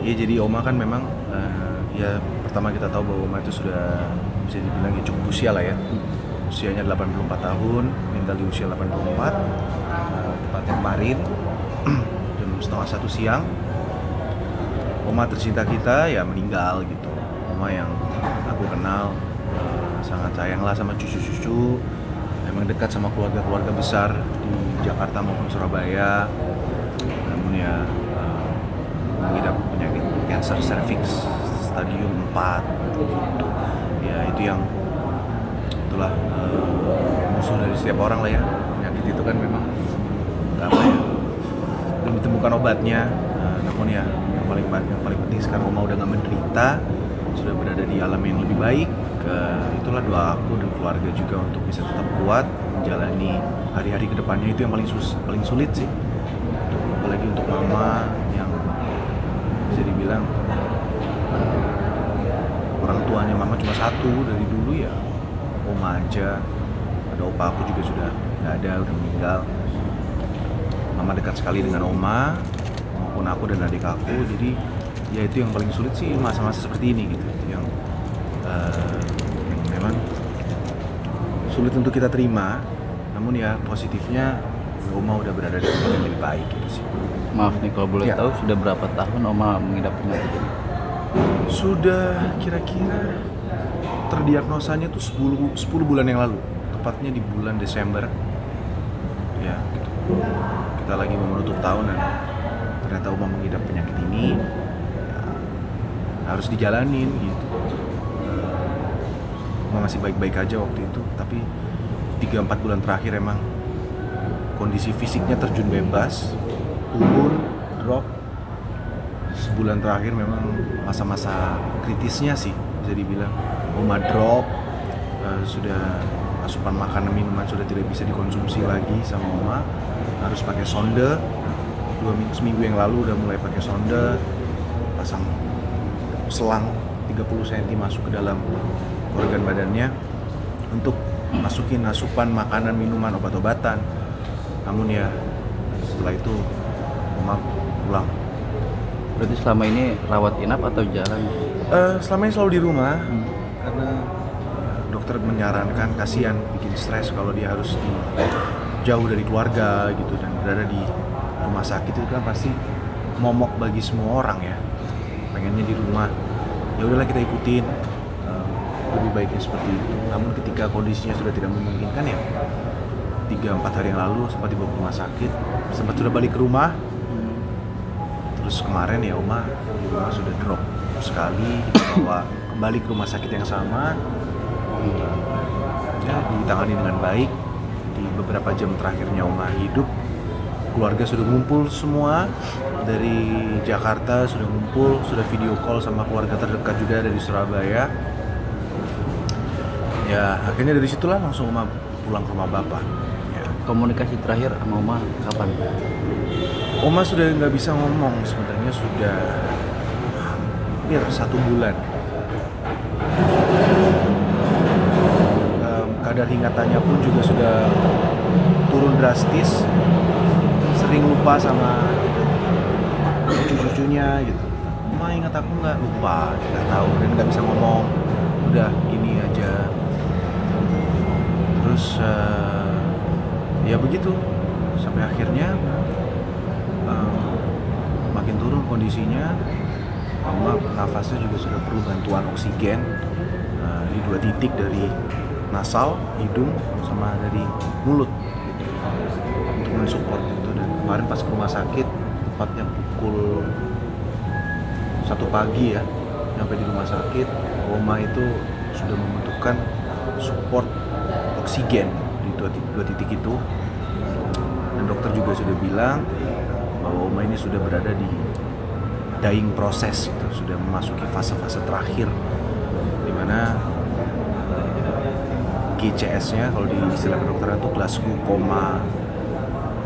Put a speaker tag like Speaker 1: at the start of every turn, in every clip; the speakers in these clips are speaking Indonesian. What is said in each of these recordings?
Speaker 1: Ya jadi Oma kan memang ya pertama kita tahu bahwa Oma itu sudah bisa dibilang ya cukup usia lah ya. Usianya 84 tahun, meninggal di usia 84, tepatnya kemarin jam setengah satu siang. Oma tercinta kita ya meninggal gitu. Oma yang aku kenal sangat sayang lah sama cucu-cucu, memang dekat sama keluarga-keluarga besar di Jakarta maupun Surabaya. Namun ya mengidap penyakit cancer cervix stadium 4 gitu. Ya itu yang itulah musuh dari setiap orang lah ya. Penyakit itu kan memang apa ya, belum ditemukan obatnya. Namun ya yang paling penting sekarang Oma udah gak menderita, sudah berada di alam yang lebih baik. Itulah doa aku dan keluarga juga untuk bisa tetap kuat menjalani hari-hari kedepannya. Itu yang paling sulit sih, apalagi untuk mama yang bisa dibilang orang tuanya mama cuma satu dari dulu ya, Oma aja. Ada opa aku juga sudah nggak ada, udah meninggal. Mama dekat sekali dengan Oma maupun aku dan adik aku. Jadi ya itu yang paling sulit sih, masa-masa seperti ini gitu, yang memang sulit untuk kita terima. Namun ya positifnya Oma udah berada di tempat yang lebih baik gitu sih.
Speaker 2: Maaf nih kalau boleh
Speaker 1: Ya.
Speaker 2: tahu, sudah berapa tahun Oma mengidap penyakit ini?
Speaker 1: Sudah kira-kira terdiagnosanya tuh 10 bulan yang lalu, tepatnya di bulan Desember. Ya, gitu. Kita lagi mau menutup tahun dan ternyata Oma mengidap penyakit ini. Ya, harus dijalanin gitu. Oma masih baik-baik aja waktu itu, tapi 3-4 bulan terakhir emang kondisi fisiknya terjun bebas, turun, drop. Sebulan terakhir memang masa-masa kritisnya sih bisa dibilang. Oma drop, sudah asupan makanan minuman sudah tidak bisa dikonsumsi lagi sama Oma, harus pakai sonde. Seminggu yang lalu udah mulai pakai sonde, pasang selang 30 cm masuk ke dalam organ badannya untuk masukin asupan makanan, minuman, obat-obatan. Namun ya setelah itu Oma pulang.
Speaker 2: Berarti selama ini rawat inap atau jalan?
Speaker 1: Selama ini selalu di rumah, karena dokter menyarankan, kasihan, bikin stres kalau dia harus jauh dari keluarga gitu, dan berada di rumah sakit itu kan pasti momok bagi semua orang ya. Pengennya di rumah, ya udahlah kita ikutin, lebih baiknya seperti itu. Namun ketika kondisinya sudah tidak memungkinkan ya 3-4 hari yang lalu sempat dibawa ke rumah sakit, sempat sudah balik ke rumah. Terus kemarin ya Oma di rumah sudah drop sekali, kita bawa kembali ke rumah sakit yang sama, ya ditangani dengan baik. Di beberapa jam terakhirnya Oma hidup, keluarga sudah ngumpul semua dari Jakarta, sudah ngumpul, sudah video call sama keluarga terdekat juga dari Surabaya. Ya akhirnya dari situlah langsung Oma pulang ke rumah bapak. Ya.
Speaker 2: Komunikasi terakhir sama Oma kapan?
Speaker 1: Oma sudah nggak bisa ngomong, sebenarnya sudah hampir 1 bulan. Kadar ingatannya pun juga sudah turun drastis, sering lupa sama cucu-cucunya gitu. Oma ingat aku nggak? Lupa, nggak tahu, dan nggak bisa ngomong. Udah gini aja. Terus ya begitu sampai akhirnya makin turun kondisinya. Oma nafasnya juga sudah perlu bantuan oksigen di 2 titik, dari nasal, hidung, sama dari mulut gitu, untuk mensupport itu. Dan kemarin pas ke rumah sakit, tepatnya pukul 1 pagi ya, sampai di rumah sakit, Oma itu sudah membutuhkan support oksigen di 2 titik itu. Dan dokter juga sudah bilang bahwa Oma ini sudah berada di dying process gitu, sudah memasuki fase-fase terakhir, dimana GCS-nya kalau di istilah kedokteran itu Glasgow Coma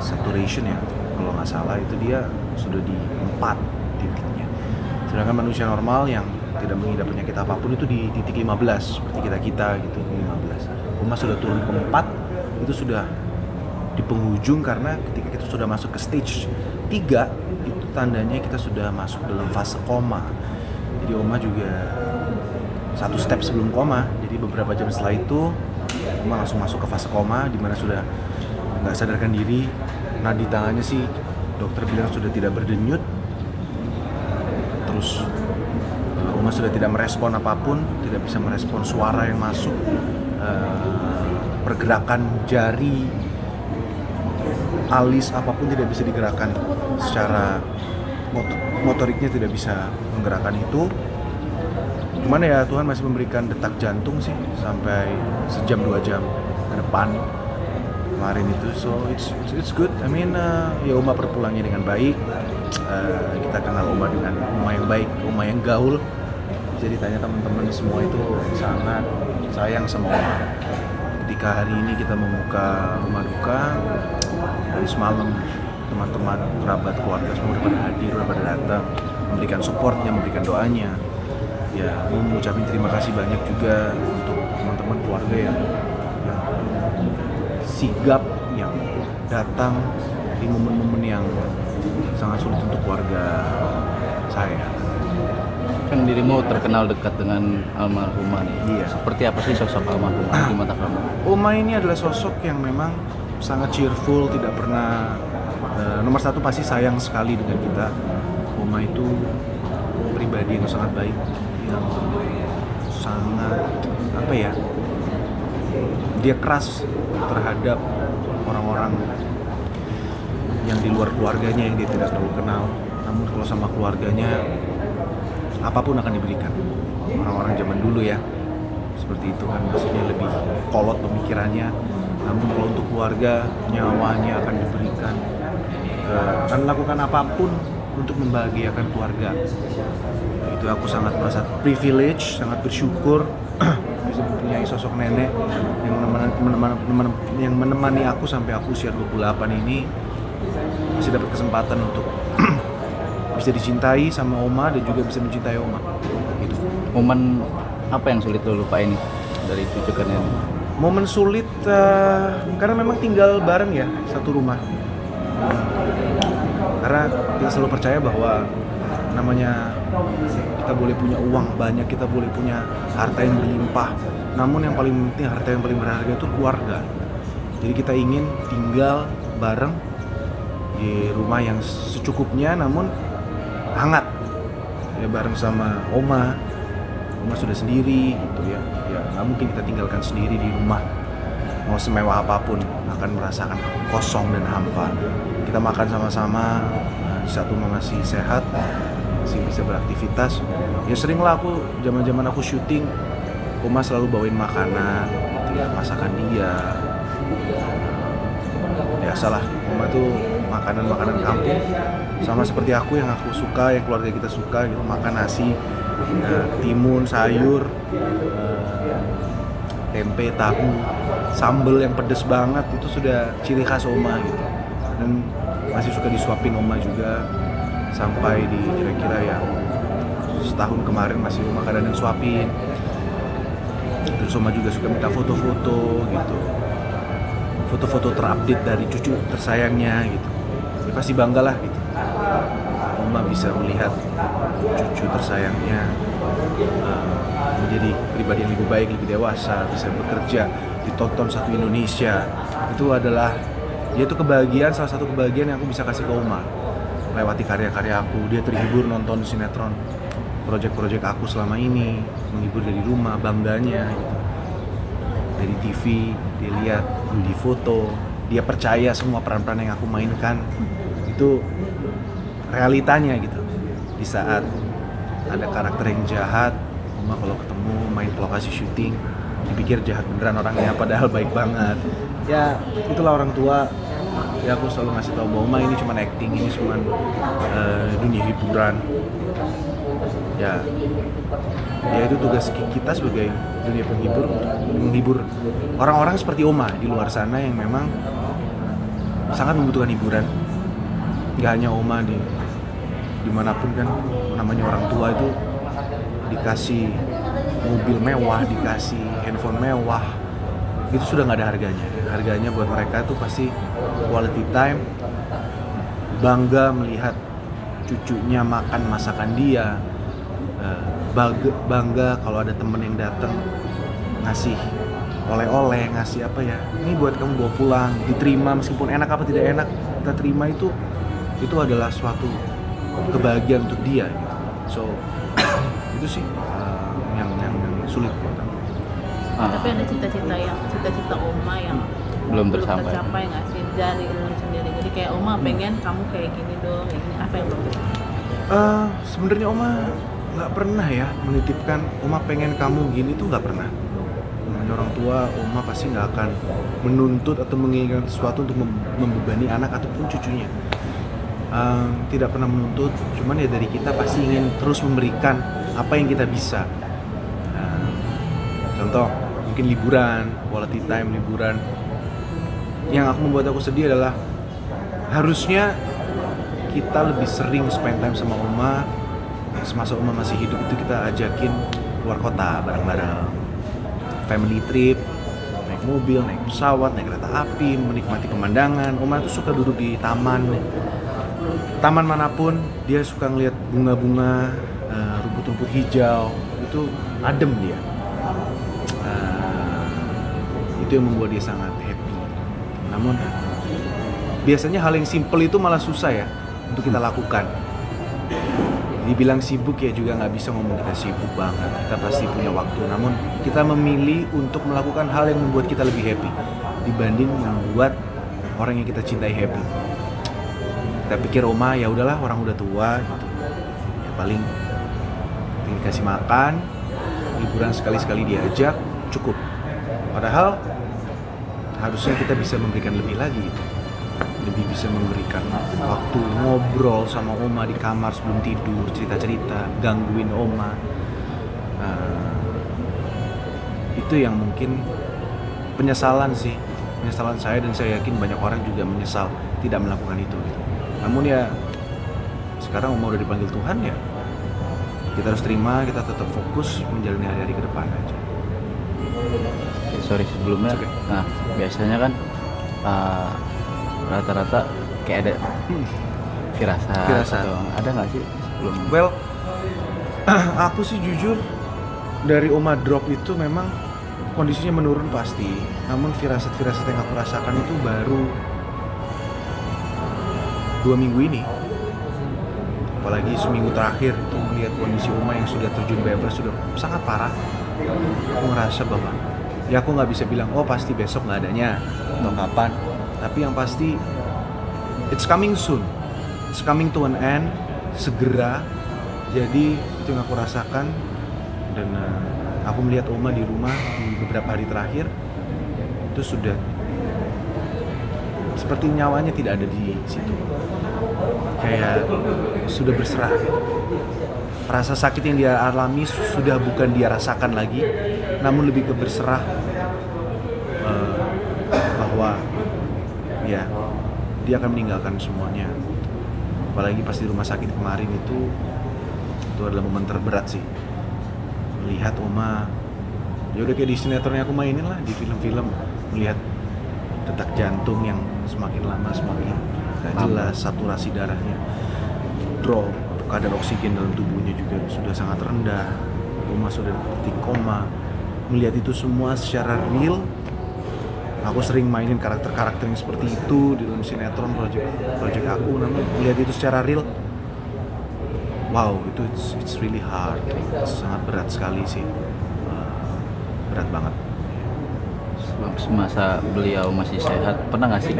Speaker 1: Saturation ya, kalau nggak salah itu dia sudah di 4 titiknya. Sedangkan manusia normal yang tidak mengidap penyakit apapun itu di titik 15, seperti kita gitu, 15. Oma sudah turun ke 4, itu sudah di penghujung, karena ketika kita sudah masuk ke stage 3 itu tandanya kita sudah masuk dalam fase koma. Jadi Oma juga satu step sebelum koma. Jadi beberapa jam setelah itu Oma langsung masuk ke fase koma, di mana sudah nggak sadarkan diri. Nadi tangannya sih dokter bilang sudah tidak berdenyut. Terus Oma sudah tidak merespon apapun, tidak bisa merespon suara yang masuk, pergerakan jari, alis apapun tidak bisa digerakkan secara motoriknya, tidak bisa menggerakkan itu. Cuman ya Tuhan masih memberikan detak jantung sih sampai sejam 2 jam ke depan kemarin itu. So it's good. I mean ya Oma perpulangnya dengan baik. Kita kenal Oma dengan Oma yang baik, Oma yang gaul. Jadi tanya teman-teman semua itu sangat sayang sama Oma. Ketika hari ini kita membuka rumah duka, dari semalam teman-teman, kerabat, keluarga semua udah pada hadir, udah pada datang, memberikan supportnya, memberikan doanya. Ya, mau mengucapkan terima kasih banyak juga untuk teman-teman keluarga yang sigap, yang datang di momen-momen yang sangat sulit untuk keluarga saya.
Speaker 2: Kan dirimu terkenal dekat dengan almarhumah nih.
Speaker 1: Iya.
Speaker 2: Seperti apa sih sosok almarhumah di mata kamu?
Speaker 1: Oma ini adalah sosok yang memang sangat cheerful, tidak pernah nomor satu pasti sayang sekali dengan kita. Oma itu pribadi yang sangat baik, yang sangat apa ya? Dia keras terhadap orang-orang yang di luar keluarganya yang dia tidak terlalu kenal. Namun kalau sama keluarganya apapun akan diberikan. Orang-orang zaman dulu ya seperti itu kan, maksudnya lebih kolot pemikirannya. Namun kalau untuk keluarga, nyawanya akan diberikan, akan melakukan apapun untuk membahagiakan keluarga. Itu aku sangat merasa privilege, sangat bersyukur bisa mempunyai sosok nenek yang menemani aku sampai aku usia 28 ini, masih dapat kesempatan untuk bisa dicintai sama Oma dan juga bisa mencintai Oma. Gitu.
Speaker 2: Momen apa yang sulit lo lupain nih dari cucu ke nenek?
Speaker 1: Momen sulit karena memang tinggal bareng ya, satu rumah. Karena kita selalu percaya bahwa namanya kita boleh punya uang banyak, kita boleh punya harta yang berlimpah, namun yang paling penting, harta yang paling berharga itu keluarga. Jadi kita ingin tinggal bareng di rumah yang secukupnya namun hangat ya, bareng sama Oma sudah sendiri gitu ya nggak mungkin kita tinggalkan sendiri di rumah. Mau semewah apapun akan merasakan kosong dan hampa. Kita makan sama-sama, satu masih sehat, masih bisa beraktivitas. Ya sering lah aku zaman aku syuting, Oma selalu bawain makanan gitu ya, masakan dia. Biasalah, Oma tuh makanan kampung sama seperti aku, yang aku suka, yang keluarga kita suka gitu, makan nasi, timun, sayur, tempe, tahu, sambal yang pedes banget, itu sudah ciri khas Oma gitu. Dan masih suka disuapin Oma juga sampai di kira-kira ya setahun kemarin masih Oma kadang suapin. Terus Oma juga suka minta foto-foto gitu, foto-foto terupdate dari cucu tersayangnya gitu. Ya pasti bangga lah gitu, Oma bisa melihat cucu tersayangnya menjadi pribadi yang lebih baik, lebih dewasa, bisa bekerja, ditonton satu Indonesia. Itu adalah, ya itu kebahagiaan, salah satu kebahagiaan yang aku bisa kasih ke Oma. Melewati karya-karya aku, dia terhibur nonton sinetron, proyek-proyek aku selama ini, menghibur dari rumah, bangganya gitu. Dari TV, dia lihat, di foto, dia percaya semua peran-peran yang aku mainkan itu realitanya gitu. Di saat ada karakter yang jahat, Oma kalau ketemu main ke lokasi syuting dipikir jahat beneran orangnya, padahal baik banget. Ya itulah orang tua. Ya aku selalu ngasih tahu bahwa Oma ini cuma acting, ini cuma dunia hiburan. Ya itu tugas kita sebagai dunia penghibur, menghibur orang-orang seperti Oma di luar sana yang memang sangat membutuhkan hiburan. Gak hanya Oma, dimanapun kan namanya orang tua itu dikasih mobil mewah, dikasih handphone mewah, itu sudah nggak ada harganya. Harganya buat mereka tuh pasti quality time, bangga melihat cucunya makan masakan dia, bangga kalau ada temen yang datang ngasih oleh-oleh, ngasih apa ya, ini buat kamu bawa pulang, diterima meskipun enak apa tidak enak kita terima, itu adalah suatu kebahagiaan untuk dia gitu. So itu sih yang sulit buat aku.
Speaker 3: Tapi ada cita-cita Oma yang
Speaker 2: Belum
Speaker 3: tercapai
Speaker 2: tercapai.
Speaker 3: nggak sih dari lu sendiri? Jadi kayak Oma pengen kamu kayak gini dong, kayak gini. Apa yang belum tercapai?
Speaker 1: Sebenarnya Oma nggak pernah ya menitipkan Oma pengen kamu gini, tuh nggak pernah. Namanya orang tua, Oma pasti nggak akan menuntut atau menginginkan sesuatu untuk membebani anak ataupun cucunya. Tidak pernah menuntut, cuman ya dari kita pasti ingin terus memberikan apa yang kita bisa. Contoh mungkin liburan, quality time liburan. Yang membuat aku sedih adalah harusnya kita lebih sering spend time sama Oma. Semasa Oma masih hidup itu kita ajakin keluar kota bareng-bareng, family trip, naik mobil, naik pesawat, naik kereta api, menikmati pemandangan. Oma tuh suka duduk di taman manapun, dia suka ngeliat bunga-bunga, rumput-rumput hijau, itu adem dia. Itu yang membuat dia sangat happy. Namun biasanya hal yang simple itu malah susah ya untuk kita lakukan. Dibilang sibuk ya juga nggak bisa ngomong kita sibuk banget, kita pasti punya waktu. Namun kita memilih untuk melakukan hal yang membuat kita lebih happy dibanding membuat orang yang kita cintai happy. Kita pikir Oma ya udahlah, orang udah tua gitu, ya paling dikasih makan, liburan sekali-sekali diajak, cukup. Padahal harusnya kita bisa memberikan lebih lagi gitu. Lebih bisa memberikan waktu ngobrol sama Oma di kamar sebelum tidur, cerita-cerita, gangguin Oma. Itu yang mungkin penyesalan saya, dan saya yakin banyak orang juga menyesal tidak melakukan itu gitu. Namun ya sekarang Oma udah dipanggil Tuhan, ya kita harus terima, kita tetap fokus menjalani hari-hari ke depan aja.
Speaker 2: Sorry sebelumnya.
Speaker 1: Okay.
Speaker 2: Nah biasanya kan rata-rata kayak ada firasat. Atau ada nggak sih sebelum?
Speaker 1: Well, aku sih jujur dari Oma drop itu memang kondisinya menurun pasti. Namun firasat-firasat yang aku rasakan itu baru 2 minggu ini. Apalagi seminggu terakhir itu melihat kondisi Oma yang sudah terjun bebas, sudah sangat parah. Aku ngerasa bahwa ya aku nggak bisa bilang oh pasti besok nggak adanya atau kapan, tapi yang pasti it's coming soon, it's coming to an end, segera. Jadi itu yang aku rasakan, dan aku melihat Oma di rumah di beberapa hari terakhir itu sudah seperti nyawanya tidak ada di situ, kayak sudah berserah gitu. Rasa sakit yang dia alami sudah bukan dia rasakan lagi, namun lebih ke berserah bahwa ya dia akan meninggalkan semuanya. Apalagi pas di rumah sakit kemarin itu adalah momen terberat sih, melihat Oma ya udah kayak di sinetron yang aku mainin lah, di film-film, melihat detak jantung yang semakin lama semakin gak jelas, saturasi darahnya drop, kadar oksigen dalam tubuhnya juga sudah sangat rendah, Oma sudah di koma. Melihat itu semua secara real, aku sering mainin karakter-karakter yang seperti itu di dalam sinetron project aku, namun melihat itu secara real, wow, itu it's really hard, sangat berat sekali sih, berat banget.
Speaker 2: Semasa beliau masih sehat, pernah nggak sih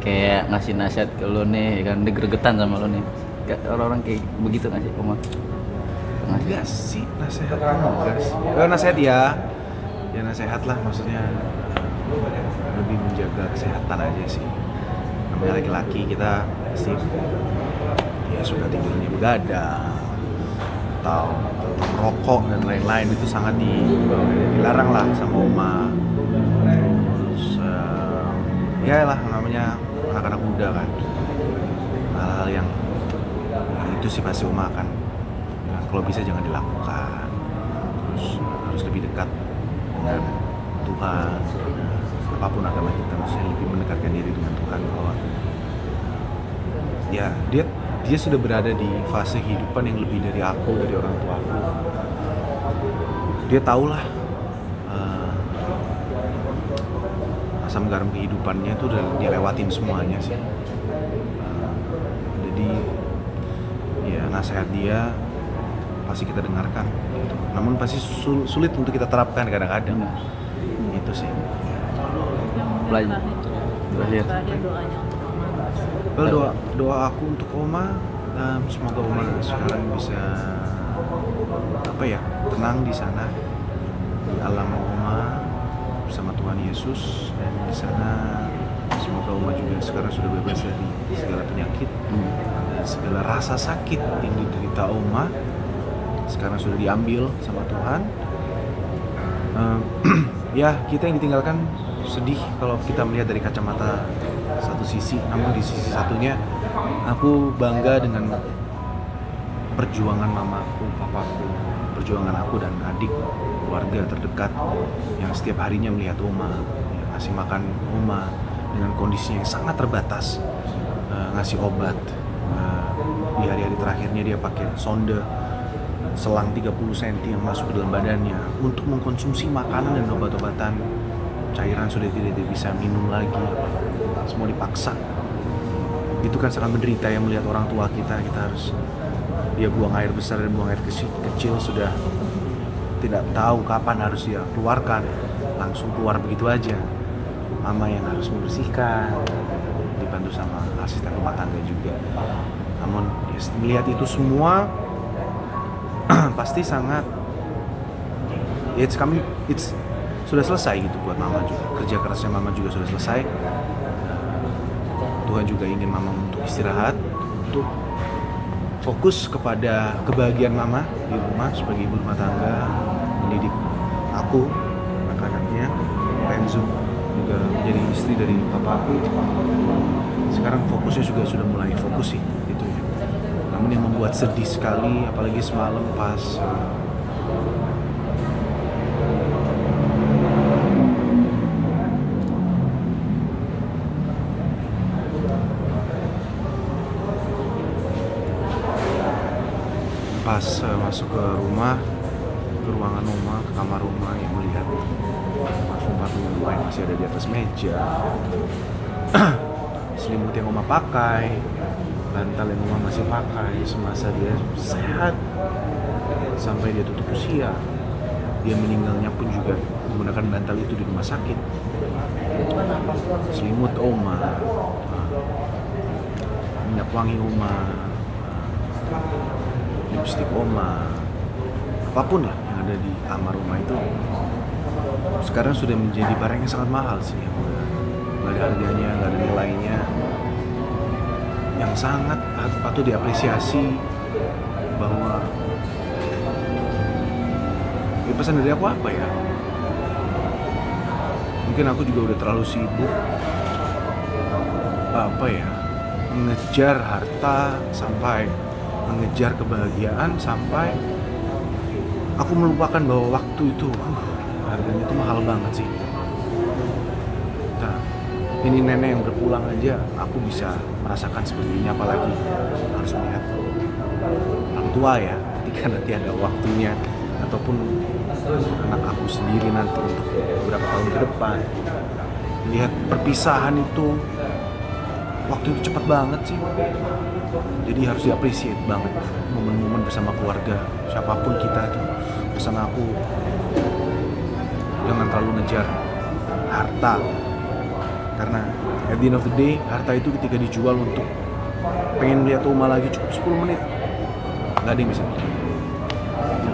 Speaker 2: kayak ngasih nasihat ke lo nih, kan gregetan sama lo nih, orang-orang kayak begitu nggak sih Oma?
Speaker 1: Enggak sih, nasihat enggak sih. Nasihat ya nasihat lah, maksudnya lebih menjaga kesehatan aja sih. Namanya laki-laki, kita pasti ya suka tidurnya begadang atau merokok dan lain-lain, itu sangat dilarang lah sama Oma. Terus ya lah, namanya anak-anak muda kan, hal-hal yang itu sih pasti Oma akan bilang kalau bisa jangan dilakukan. Terus harus lebih dekat dengan Tuhan, apapun agama kita, maksudnya lebih mendekatkan diri dengan Tuhan, bahwa ya dia dia sudah berada di fase kehidupan yang lebih dari aku, dari orang tua aku. Dia tahulah asam garam kehidupannya itu udah dia lewatin semuanya sih. Jadi ya nasihat dia pasti kita dengarkan gitu. Namun pasti sulit untuk kita terapkan kadang-kadang. Itu sih.
Speaker 2: Belajar.
Speaker 3: Terakhir doanya untuk Oma.
Speaker 1: Well, doa aku untuk Oma, semoga Oma sekarang bisa tenang di sana, di alam Oma bersama Tuhan Yesus, dan di sana semoga Oma juga sekarang sudah bebas dari segala penyakit dan segala rasa sakit yang diderita Oma sekarang sudah diambil sama Tuhan. Ya, kita yang ditinggalkan sedih kalau kita melihat dari kacamata satu sisi, namun di sisi satunya aku bangga dengan perjuangan mamaku, papaku, perjuangan aku dan adik, keluarga terdekat yang setiap harinya melihat Oma, yang ngasih makan Oma dengan kondisinya yang sangat terbatas, ngasih obat. Di hari-hari terakhirnya dia pakai sonde selang 30 cm yang masuk ke dalam badannya untuk mengkonsumsi makanan dan obat-obatan. Cairan sudah tidak bisa minum lagi, semua dipaksa. Itu kan sangat menderita ya melihat orang tua kita harus dia buang air besar dan buang air kecil sudah tidak tahu kapan harus dia keluarkan, langsung keluar begitu aja. Mama yang harus membersihkan, dibantu sama asisten rumah tangga juga. Namun dia melihat itu semua pasti sangat it's sudah selesai gitu buat mama juga. Kerja kerasnya mama juga sudah selesai. Tuhan juga ingin mama untuk istirahat, untuk fokus kepada kebahagiaan mama di rumah sebagai ibu rumah tangga, mendidik aku, anak-anaknya, Renzo juga menjadi istri dari papaku. Sekarang fokusnya juga sudah mulai fokus sih gitu ya. Namun yang membuat sedih sekali, apalagi semalam pas masuk ke rumah, ke ruangan Oma, ke kamar Oma, yang melihat parfum Oma yang masih ada di atas meja, selimut yang Oma pakai, bantal yang Oma masih pakai semasa dia sehat sampai dia tutup usia. Dia meninggalnya pun juga menggunakan bantal itu di rumah sakit. Selimut Oma, minyak wangi Oma, lipstik Oma, apapun lah yang ada di kamar Oma itu sekarang sudah menjadi barang yang sangat mahal sih, yang nggak ada harganya, nggak ada nilainya, yang sangat patut diapresiasi. Bahwa pesan dari aku apa ya, mungkin aku juga udah terlalu sibuk mengejar harta, sampai mengejar kebahagiaan, sampai aku melupakan bahwa waktu itu harganya itu mahal banget sih. Nah, ini nenek yang berpulang aja aku bisa merasakan seperti ini, apalagi harus melihat orang tua ya ketika nanti ada waktunya, ataupun anak aku sendiri nanti untuk beberapa tahun ke depan. Lihat perpisahan itu, waktu itu cepat banget sih. Jadi harus diapresiasi banget momen-momen bersama keluarga, siapapun kita tuh. Pesan aku, jangan terlalu ngejar harta, karena at the end of the day harta itu ketika dijual untuk pengen lihat Oma lagi cukup 10 menit, nggak ada yang bisa.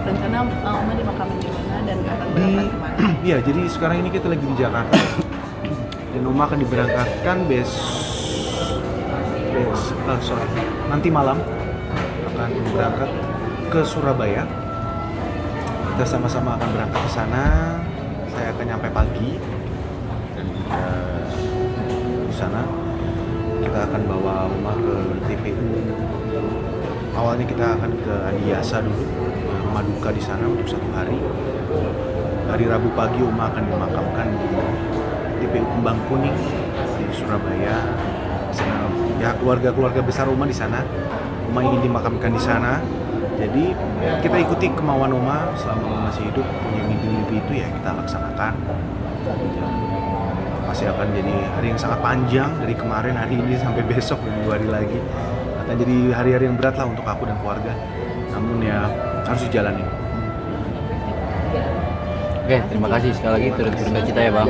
Speaker 3: Rencana Oma dimakamin di mana dan akan berangkat kemana?
Speaker 1: Iya, jadi sekarang ini kita lagi di Jakarta dan Oma akan diberangkatkan nanti malam akan berangkat ke Surabaya. Kita sama-sama akan berangkat ke sana. Saya akan nyampe pagi dan di sana kita akan bawa Oma ke TPU. Awalnya kita akan ke Adiasa dulu, rumah duka di sana untuk 1 hari. Hari Rabu pagi Oma akan dimakamkan di TPU Kembang Kuning di Surabaya. Di sana ya keluarga besar Oma di sana. Oma ingin dimakamkan di sana. Jadi kita ikuti kemauan Oma selama Oma masih hidup, punya mimpi-mimpi itu ya kita laksanakan. Ya, pasti akan jadi hari yang sangat panjang dari kemarin, hari ini sampai besok dan 2 hari lagi. Akan jadi hari-hari yang berat lah untuk aku dan keluarga. Namun ya harus dijalani.
Speaker 2: Oke, terima kasih sekali lagi turut berduka cita ya Bang.